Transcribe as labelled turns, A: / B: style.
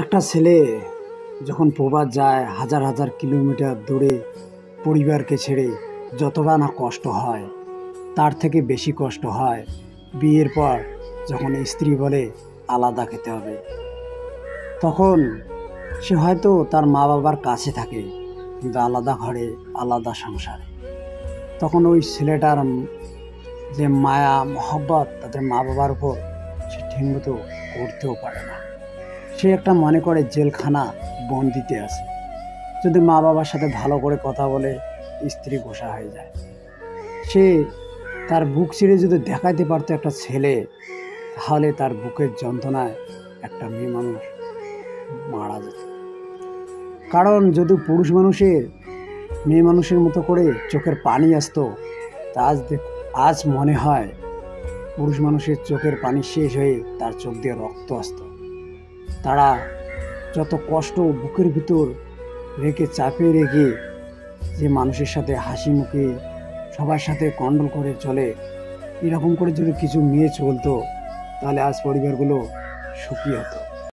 A: একটা ছেলে যখন প্রবাস যায় হাজার হাজার কিলোমিটার দূরে পরিবারকে ছেড়ে, যতটা না কষ্ট হয় তার থেকে বেশি কষ্ট হয় বিয়ের পর যখন স্ত্রী বলে আলাদা খেতে হবে। তখন সে হয়তো তার মা বাবার কাছে থাকে, কিন্তু আলাদা ঘরে আলাদা সংসারে। তখন ওই ছেলেটার যে মায়া মহব্বত তাদের মা বাবার উপর সে ঠিকমতো করতেও পারে না। সে একটা মনে করে জেলখানা বন্দিতে আছে। যদি মা বাবার সাথে ভালো করে কথা বলে স্ত্রী গোসা হয়ে যায়। সে তার বুক চিরে যদি দেখাইতে পারতো একটা ছেলে, তাহলে তার বুকের যন্ত্রণায় একটা মেয়ে মানুষ মারা যেত। কারণ যদি পুরুষ মানুষের মেয়ে মানুষের মতো করে চোখের পানি আসতো, তা আজ মনে হয় পুরুষ মানুষের চোখের পানি শেষ হয়ে তার চোখ দিয়ে রক্ত আসতো। তারা যত কষ্ট বুকের ভিতর রেখে চাপিয়ে রেখে যে মানুষের সাথে হাসি মুখে সবার সাথে কন্ট্রোল করে চলে, এরকম করে যদি কিছু মেয়ে চলতো, তাহলে আজ পরিবারগুলো সুখী হতো।